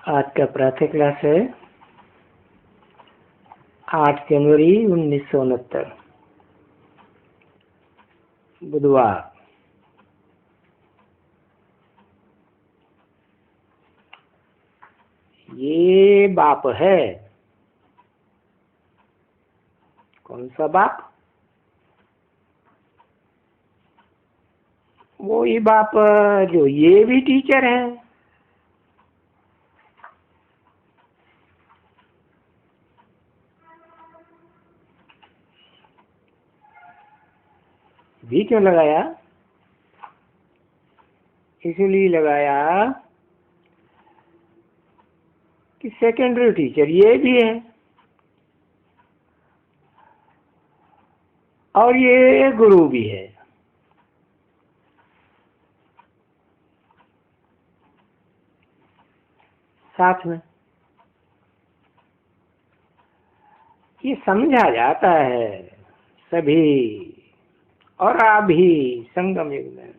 आज का प्रातः क्लास है 8 जनवरी 1969 बुधवार। ये बाप है। कौन सा बाप? वो ही बाप जो ये भी टीचर है। भी क्यों लगाया? इसलिए लगाया कि सेकेंडरी टीचर ये भी है और ये गुरु भी है। साथ में ये समझा जाता है सभी और अभी संगम युग में,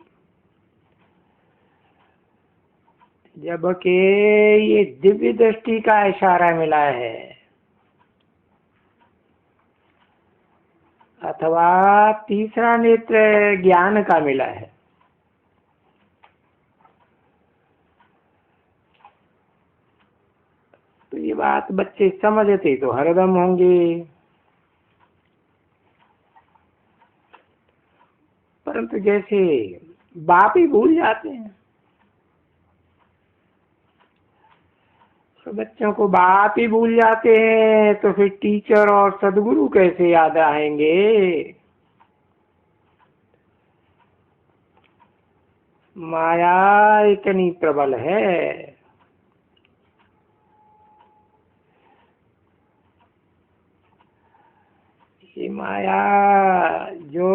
जबकि ये दिव्य दृष्टि का इशारा मिला है अथवा तीसरा नेत्र ज्ञान का मिला है। तो ये बात बच्चे समझते तो हरदम होंगे, परंतु जैसे बाप ही भूल जाते हैं। तो बच्चों को बाप ही भूल जाते हैं तो फिर टीचर और सदगुरु कैसे याद आएंगे? माया इतनी प्रबल है। ये माया जो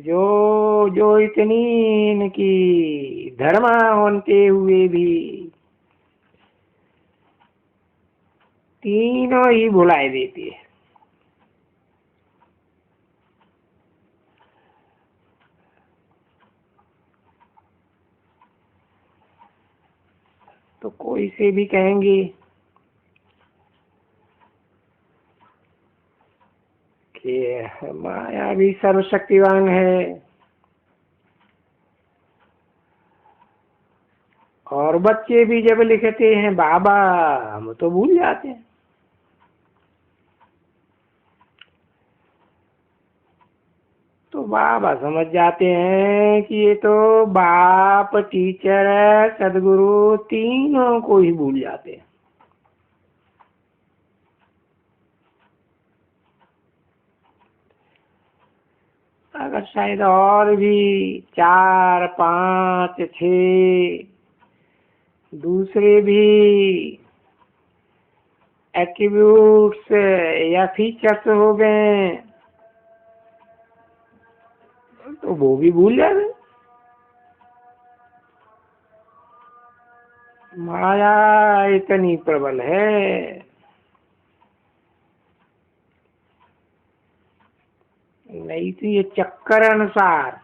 जो जो इतनी इनकी धर्मा होते हुए भी तीनों ही भुलाए देती है। तो कोई से भी कहेंगे कि माया भी सर्वशक्तिवान है, और बच्चे भी जब लिखते हैं बाबा हम तो भूल जाते हैं। तो बाबा समझ जाते हैं कि ये तो बाप टीचर सदगुरु तीनों को ही भूल जाते हैं। अगर शायद और भी 4, 5, 6 दूसरे भी एट्रीब्यूट्स या फीचर्स हो गए तो वो भी भूल जाए। माया इतनी प्रबल है। नहीं तो ये चक्कर अनुसार,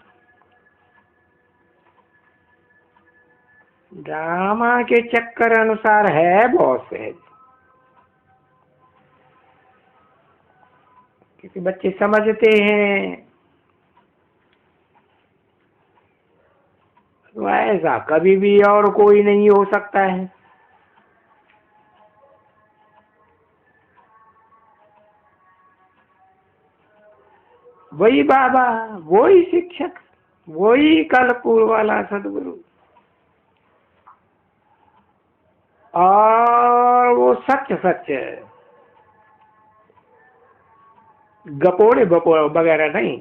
ड्रामा के चक्कर अनुसार है बहुत सहज, क्योंकि बच्चे समझते हैं तो ऐसा कभी भी और कोई नहीं हो सकता है। वही बाबा, वही शिक्षक, वही कलपुर वाला सदगुरु, और वो सच सच है, गपोड़े बपोड़े वगैरह नहीं।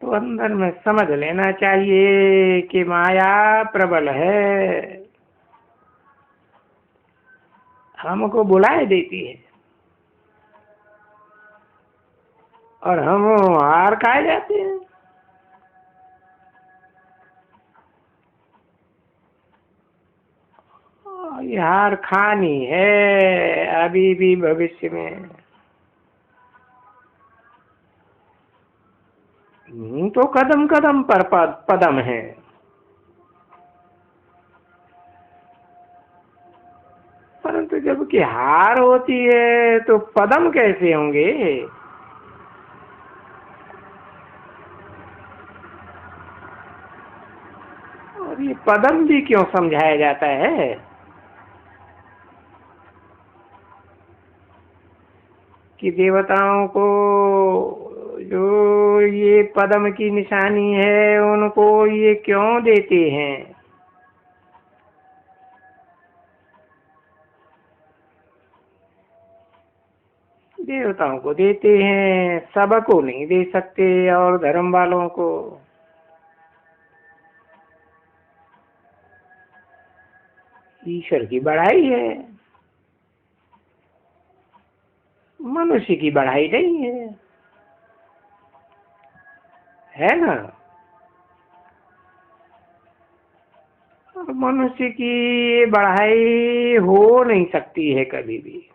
तो अंदर में समझ लेना चाहिए कि माया प्रबल है, हमको बुलाए देती है और हम हार खाए जाते हैं। ये हार खानी है अभी भी भविष्य में। तो कदम कदम पर पदम है। परंतु जब कि हार होती है तो पदम कैसे होंगे? और ये पदम भी क्यों समझाया जाता है? कि देवताओं को जो ये पद्म की निशानी है उनको ये क्यों देते हैं? देवताओं को देते हैं, सबको नहीं दे सकते, और धर्म वालों को। ईश्वर की बढ़ाई है, मनुष्य की बढ़ाई नहीं है ना? और मनुष्य की बढ़ाई हो नहीं सकती है कभी भी।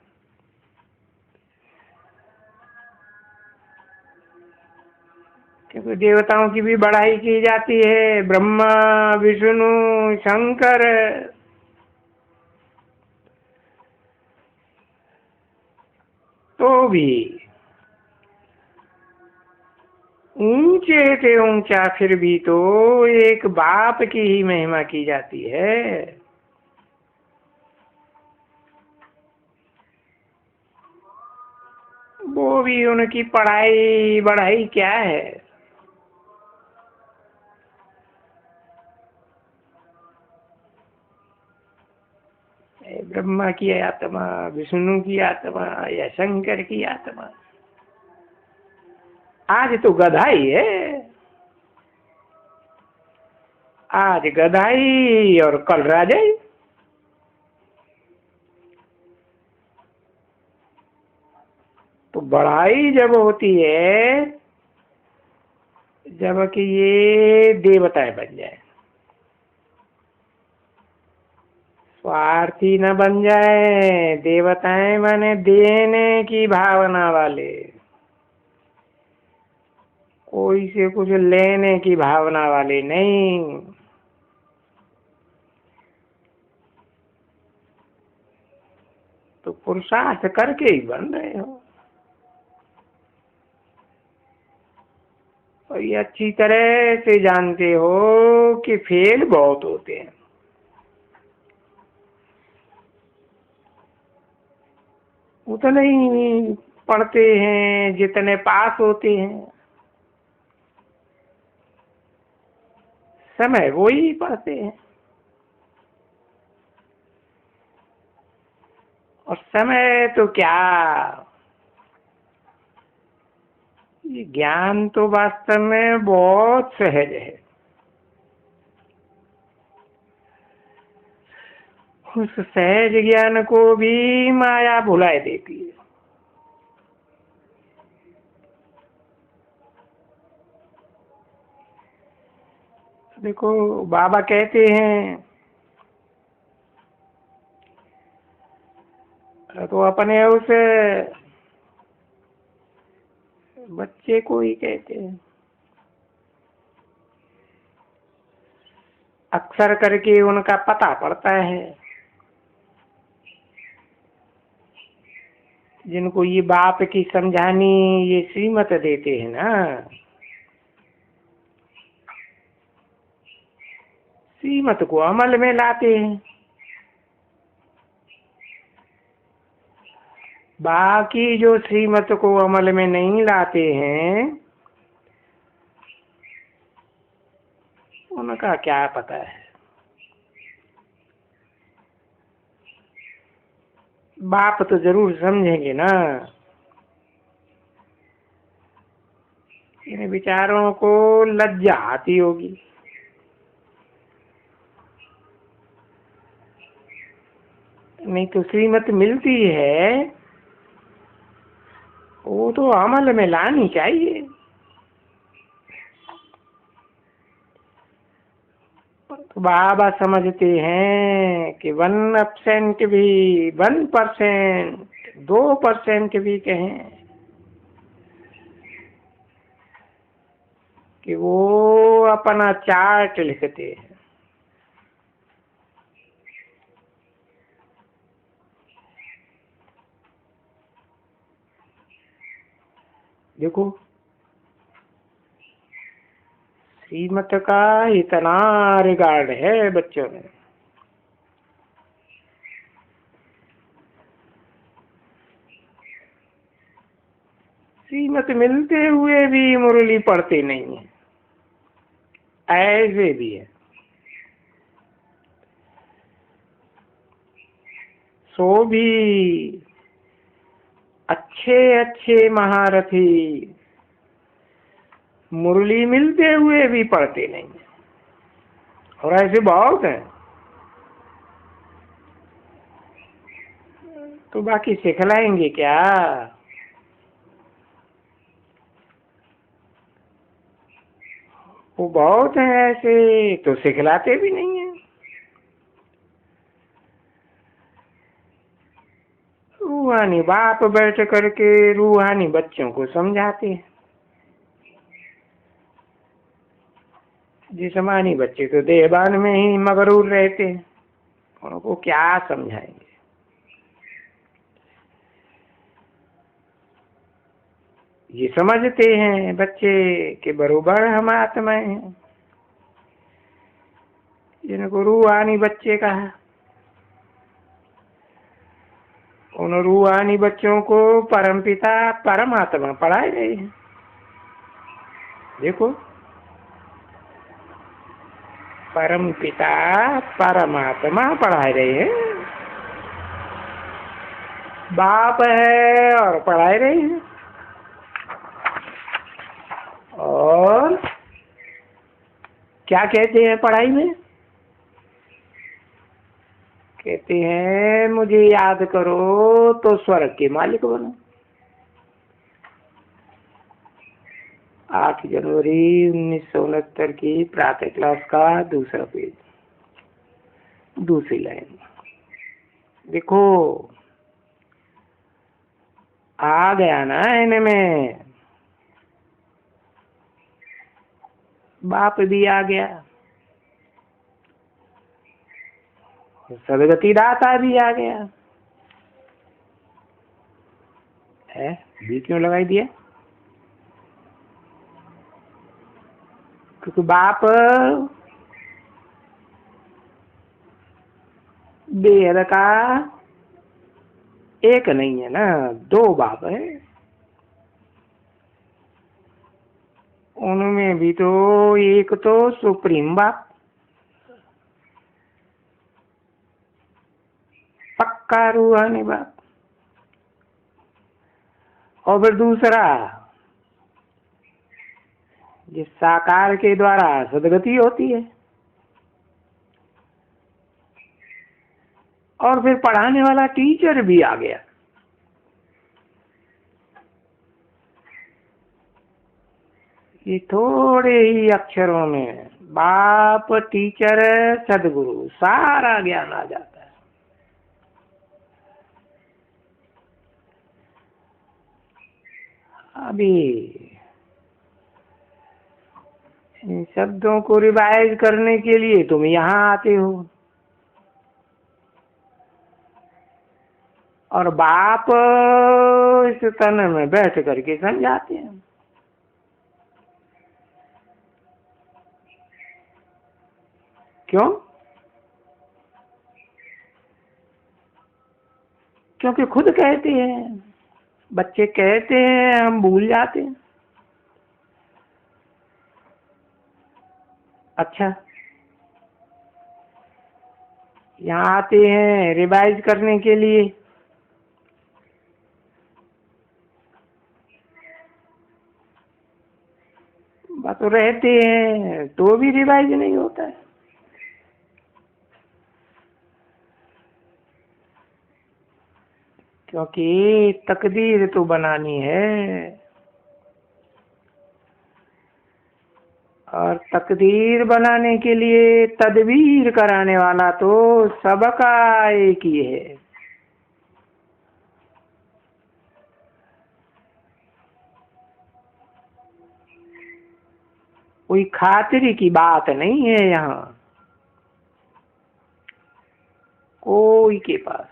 क्योंकि देवताओं की भी बढ़ाई की जाती है, ब्रह्मा, विष्णु, शंकर, तो भी ऊंचे से ऊंचा फिर भी तो एक बाप की ही महिमा की जाती है। वो भी उनकी पढ़ाई बढ़ाई क्या है? ब्रह्मा की आत्मा, विष्णु की आत्मा या शंकर की आत्मा। आज तो गधाई है, आज गधाई और कल राजाई। तो बढ़ाई जब होती है जब कि ये देवताएं बन जाए, स्वार्थी न बन जाए। देवताएं माने देने की भावना वाले, कोई से कुछ लेने की भावना वाले नहीं। तो पुरुषार्थ करके ही बन रहे हो। और ये अच्छी तरह से जानते हो कि फेल बहुत होते हैं। उतने ही पढ़ते हैं जितने पास होते हैं। समय वो ही पढ़ते हैं, और समय तो क्या, ये ज्ञान तो वास्तव में बहुत सहज है। उस सहज ज्ञान को भी माया भुलाए देती है। देखो बाबा कहते हैं, तो अपने उस बच्चे को ही कहते हैं, अक्सर करके उनका पता पड़ता है। जिनको ये बाप की समझानी ये श्रीमत देते हैं ना, श्रीमत को अमल में लाते हैं। बाकी जो श्रीमत को अमल में नहीं लाते हैं उनका क्या पता है। बाप तो जरूर समझेंगे ना। इन विचारों को लज्जा आती होगी। नहीं तो श्रीमत मिलती है वो तो अमल में लानी चाहिए। तो बाबा समझते हैं कि 1% भी, 1%, 2% भी कहें कि वो अपना चार्ट लिखते हैं। देखो श्रीमत का इतना रिगार्ड है बच्चों में। श्रीमत मिलते हुए भी मुरली पढ़ते नहीं है, ऐसे भी है। सो भी अच्छे अच्छे महारथी मुरली मिलते हुए भी पढ़ते नहीं है, और ऐसे बहुत हैं। तो बाकी सिखलाएंगे क्या? वो बहुत हैं ऐसे, तो सिखलाते भी नहीं है। रूहानी बाप बैठ करके रूहानी बच्चों को समझाते हैं। जिस्मानी बच्चे तो देहबान में ही मगरूर रहते हैं, उनको क्या समझाएंगे। ये समझते हैं बच्चे के बरोबर हम आत्माएं हैं, जिनको रूहानी बच्चे कहा। उन रूहानी बच्चों को परमपिता परमात्मा पढ़ाए रहे हैं। देखो परमपिता परमात्मा पढ़ाए रहे हैं, बाप है और पढ़ाए रहे हैं। और क्या कहते हैं पढ़ाई में? कहते हैं मुझे याद करो तो स्वर्ग के मालिक बनो। 8 जनवरी 1969 की प्रातः क्लास का दूसरा पेज, दूसरी लाइन। देखो आ गया ना इनमें, बाप भी आ गया, सदगति दाता भी आ गया है। भी क्यों लगाई दिया? क्योंकि बाप बेहद का एक नहीं है ना, 2 बाप है। उनमें भी तो एक तो सुप्रीम बाप, पक्का रूहानी बाप, और फिर दूसरा जिस साकार के द्वारा सदगति होती है, और फिर पढ़ाने वाला टीचर भी आ गया। ये थोड़े ही अक्षरों में बाप टीचर सदगुरु सारा ज्ञान आ जाता है। अभी इन शब्दों को रिवाइज करने के लिए तुम यहाँ आते हो, और बाप इस तन में बैठ करके समझाते हैं। क्यों? क्योंकि खुद कहते हैं, बच्चे कहते हैं, हम भूल जाते हैं। अच्छा, यहाँ आते हैं रिवाइज करने के लिए, बात तो रहते हैं तो भी रिवाइज नहीं होता है। क्योंकि तकदीर तो बनानी है, और तकदीर बनाने के लिए तदबीर कराने वाला तो सबका एक ही है। कोई खातिरी की बात नहीं है यहाँ कोई के पास,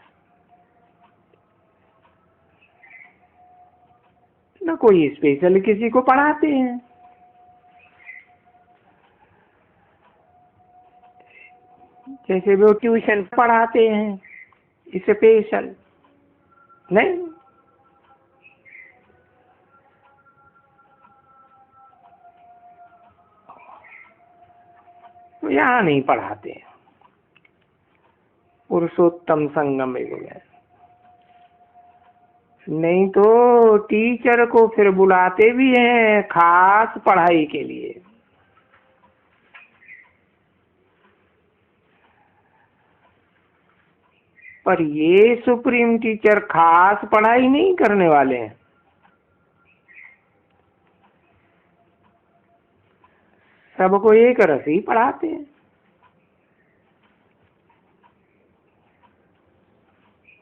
न कोई स्पेशल किसी को पढ़ाते हैं। जैसे वो ट्यूशन पढ़ाते हैं स्पेशल, नहीं। तो यहाँ नहीं पढ़ाते हैं, पुरुषोत्तम संगम में। नहीं तो टीचर को फिर बुलाते भी हैं खास पढ़ाई के लिए। पर ये सुप्रीम टीचर खास पढ़ाई नहीं करने वाले हैं, सबको एक रस ही पढ़ाते हैं।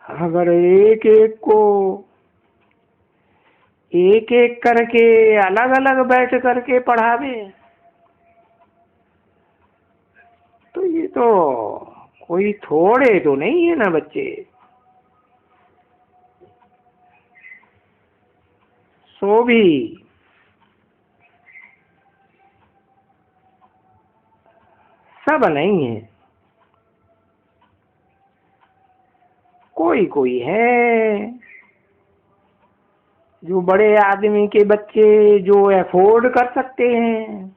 अगर एक एक को एक एक करके अलग अलग बैठ करके पढ़ावे तो ये तो कोई थोड़े तो नहीं है ना बच्चे। सो भी सब नहीं है, कोई कोई है जो बड़े आदमी के बच्चे जो अफोर्ड कर सकते हैं,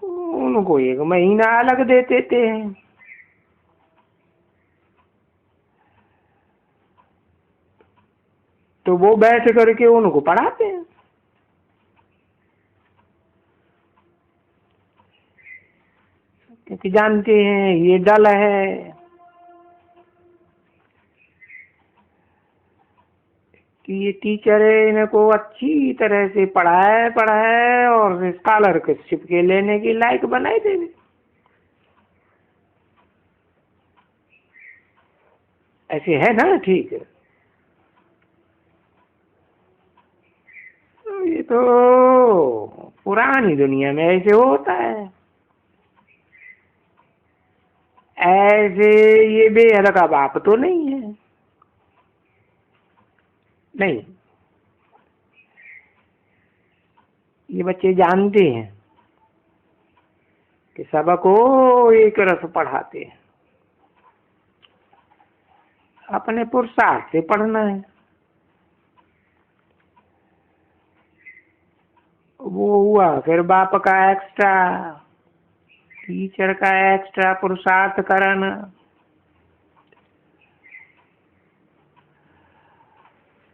उनको एक महीना अलग दे देते हैं। तो वो बैठ करके उनको पढ़ाते हैं। क्योंकि जानते हैं ये डल है कि ये टीचर है, इनको अच्छी तरह से पढ़ाए और स्कॉलरशिप के लेने की लायक बनाए देवे। ऐसे है ना, ठीक है। तो ये तो पुरानी दुनिया में ऐसे होता है। ऐसे ये बेहद का बाप तो नहीं है, नहीं। ये बच्चे जानते हैं कि सबको एक रस पढ़ाते हैं, अपने पुरुषार्थ से पढ़ना है। वो हुआ फिर बाप का एक्स्ट्रा, टीचर का एक्स्ट्रा पुरुषार्थ कराना।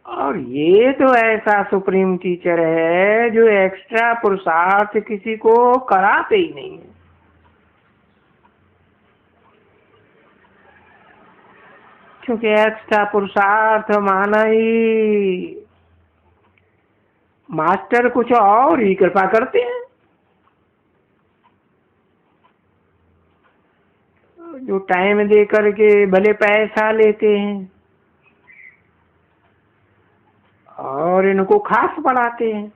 और ये तो ऐसा सुप्रीम टीचर है जो एक्स्ट्रा पुरुषार्थ किसी को कराते ही नहीं है। क्योंकि एक्स्ट्रा पुरुषार्थ माना ही मास्टर कुछ और ही कृपा करते हैं। जो टाइम दे करके भले पैसा लेते हैं और इनको खास पढ़ाते हैं,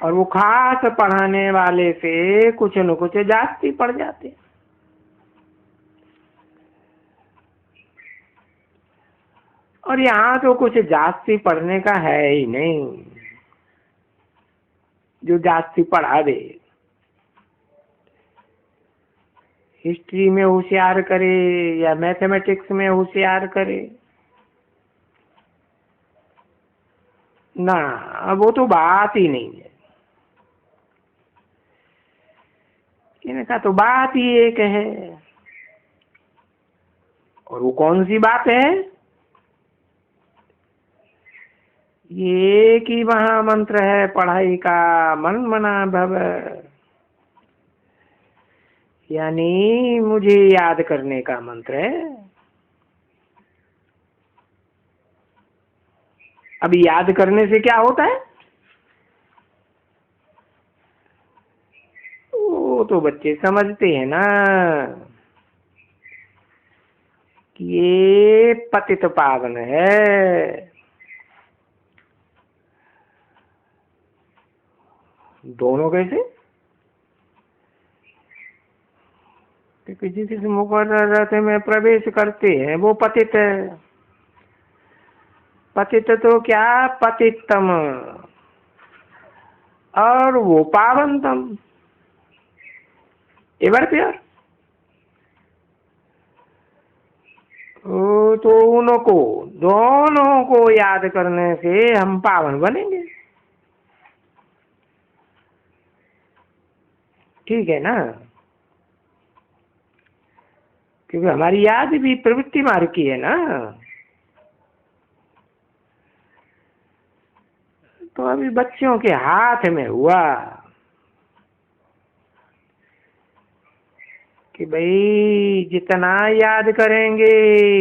और वो खास पढ़ाने वाले से कुछ न कुछ जास्ती पड़ जाते हैं। और यहाँ तो कुछ जास्ती पढ़ने का है ही नहीं जो जास्ती पढ़ा दे। हिस्ट्री में होशियार करे या मैथमेटिक्स में होशियार करे ना, वो तो बात ही नहीं है। इनका तो बात ही एक है। और वो कौन सी बात है? ये एक ही महामंत्र है पढ़ाई का, मन मना भव, यानी मुझे याद करने का मंत्र है। अभी याद करने से क्या होता है? वो तो बच्चे समझते हैं ना कि ये पतित पावन है। दोनों कैसे? कि जिस मुकर्रर में प्रवेश करते हैं वो पतित है। पतित तो क्या, पतितम, और वो पावनतम। एवर प्यार तो उनको दोनों को याद करने से हम पावन बनेंगे। ठीक है ना, क्योंकि हमारी याद भी प्रवृत्ति मार्ग की है ना। तो अभी बच्चों के हाथ में हुआ कि भाई जितना याद करेंगे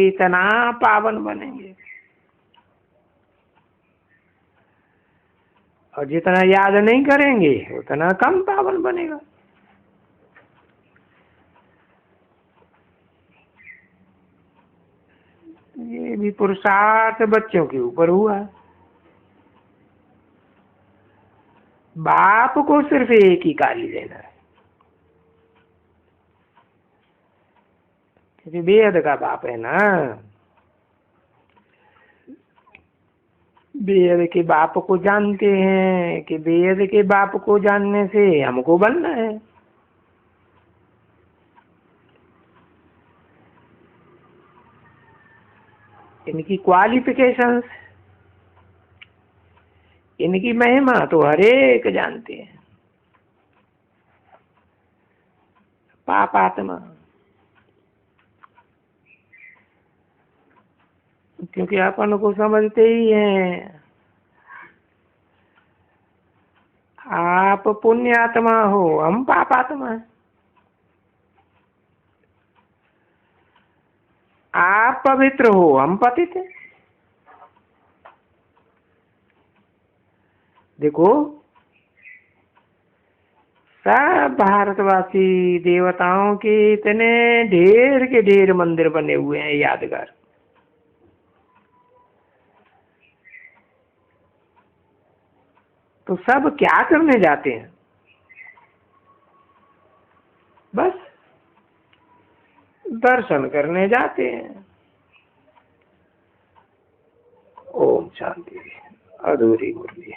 इतना पावन बनेंगे, और जितना याद नहीं करेंगे उतना कम पावन बनेगा। ये भी पुरुषार्थ बच्चों के ऊपर हुआ। बाप को सिर्फ एक ही कार्य देना है, क्योंकि वेद का बाप है ना। वेद के बाप को जानते हैं कि वेद के बाप को जानने से हमको बनना है। इनकी क्वालिफिकेशंस, इनकी महिमा तो हर एक जानते हैं। पापात्मा, क्योंकि अपन को समझते ही हैं आप पुण्यात्मा हो, हम पापात्मा हैं। आप पवित्र हो, हम पतित हैं। देखो सब भारतवासी देवताओं के इतने ढेर के ढेर मंदिर बने हुए हैं यादगार। तो सब क्या करने जाते हैं? बस दर्शन करने जाते हैं। ओम शांति। अधूरी मुरली।